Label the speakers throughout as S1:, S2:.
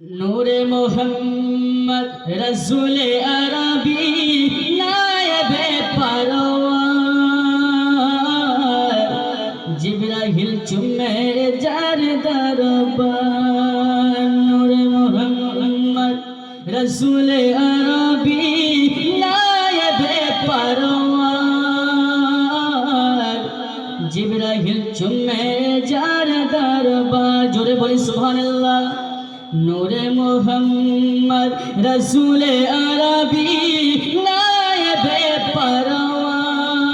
S1: নূরে মোহাম্মদ রসুলে আরবি নায়েবে পারওয়ার জিবরাইল চুমে যার দরবার। নূরে মোহাম্মদ রসুলে আরবি নায়েবে পারওয়ার জিবরাইল চুমে যার দরবার। জোরে বলি সুবহানাল্লাহ। নূরে মোহাম্মদ রসুলে আরবি নায়েবে পারওয়ার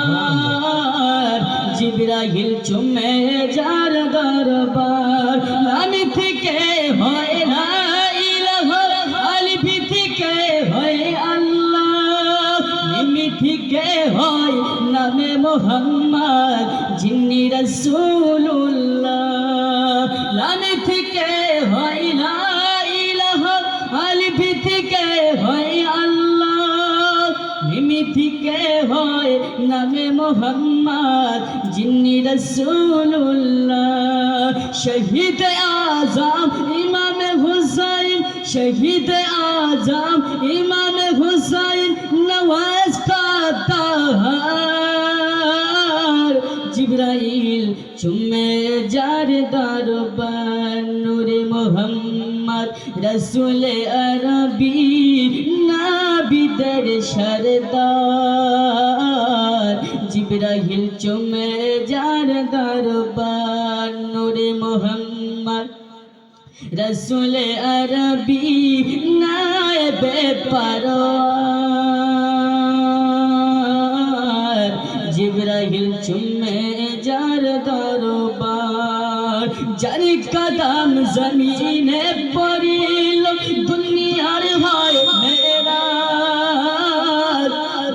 S1: জিবরাইল চুমে যার দরবার। লামি থেকে হয় লা ইলাহা আলিফ থেকে হয় আল্লাহ, মিমি থেকে হয় নামে মোহাম্মদ যিনি রাসূলুল্লাহ। লামি থেকে হয় লা ইলাহা আলিফ থেকে হয় আল্লাহ, মিমি থেকে হয় নামে মোহাম্মদ যিনি রাসূলুল্লাহ। শহীদ আজম ইমাম হুসাইন, শহীদ আজম ইমাম হুসাইন নওয়াজ কা তাহার জিবরাইল চুমে যার দরবার। নূরে মোহাম্মদ রসুলে আরবি নাবিদের সরদার জিবরাইল চুমে যার দরবার। নূরে মোহাম্মদ রসুলে আরবি নায়েবে পারওয়ার জিবরাইল চুমে যার দরবার। যার কদম জমিনে পড়িল দুনিয়ার হয় মেরাজ,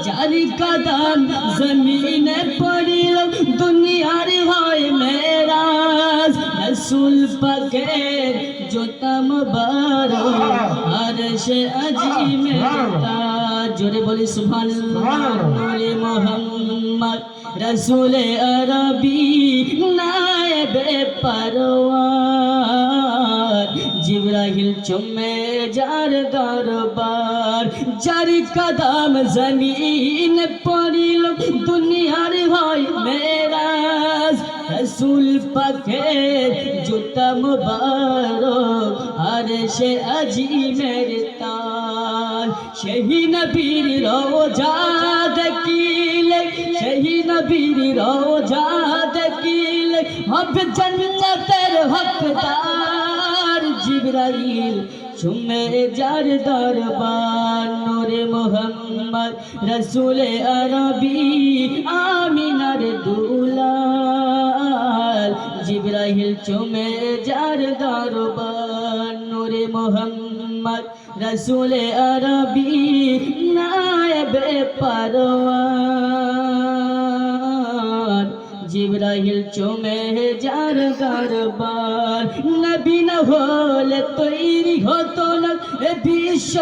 S1: যার কদম জমিনে পড়িল দুনিয়ার হয় মেরাজ। রসুল পাকের জুতা মুবারক আরশে আজিমে তাজ। জোরে বলি সুবহানাল্লাহ। নূরে মোহাম্মদ রসুলে আরবি নায়েবে পারওয়ার জিবরাইল চুমে যার দরবার। যার কদম জমিন পড়িল দুনিয়ার হয় মেরাজ। রসুল পাকের জুতা মুবারক আরশে আজিমের তাজ। সেই নবীর রওজা দেখিলে, সেই নবীর রওজা দেখিলে হবে জান্নাতের হকদার জিবরাইল চুমে যার দরবার। নূরে মোহাম্মদ রসুলে আরবি আমিনার দুলাল জিবরাইল চুমে যার দরবার। নূরে মোহাম্মদ রসুলে আরবি নায়েবে পারওয়ার জিবরাইল চুমে যার দরবার। নবী না হলে তৈরি হতো না এ বিশ্ব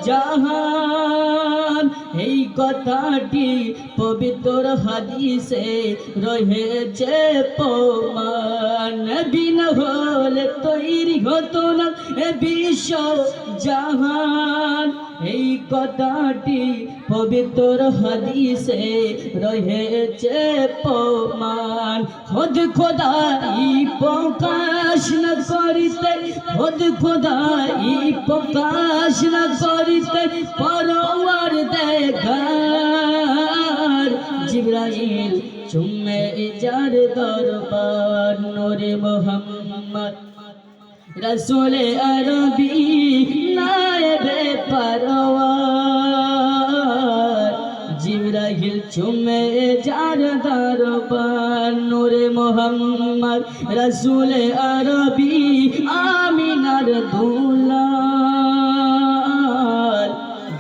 S1: জাহান, এই কথাটি পবিত্র হাদিসে রয়েছে প্রমাণ। নবী না হলে তৈরি হতো না এ বিশ্ব জাহান, এই কথাটি পবিত্র হাদিসে রয়েছে প্রমাণ। খোদ খোদাই প্রকাশ না করিতে, খোদ খোদাই প্রকাশ না করিতে পরওয়ার দেখার জিবরাইল চুমে যার দরবার। নূরে মোহাম্মদ রসুলে আরবি নায়েবে পারওয়ার জিবরাইল চুমে যার দরবার। নূরে মোহাম্মদ রসুলে আরবি আমিনার দুলাল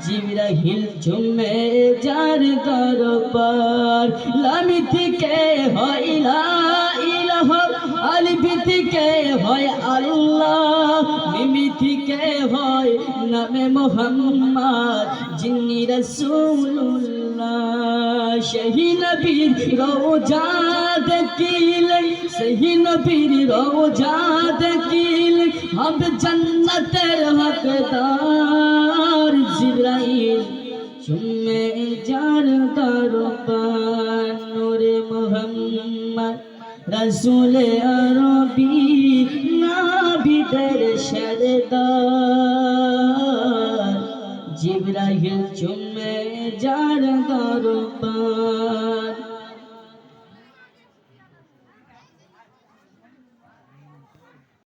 S1: জিবরাইল চুমে যার দরবার। লামি থেকে হয় লা ইলাহা আলিফ থেকে হয় আল্লাহ, মিমি থেকে হয় নামে মোহাম্মদ যিনি রাসূলুল্লাহ। সেই নবীর রওজা দেখিলে, সেই নবীর রওজা দেখিলে হবে জান্নাতের হকদার জিবরাইল চুমে যার দরবার নূরে মুহাম্মদ রসুল আরবি নাবিদের সরদার জিবরাইল চুমে যার দরবার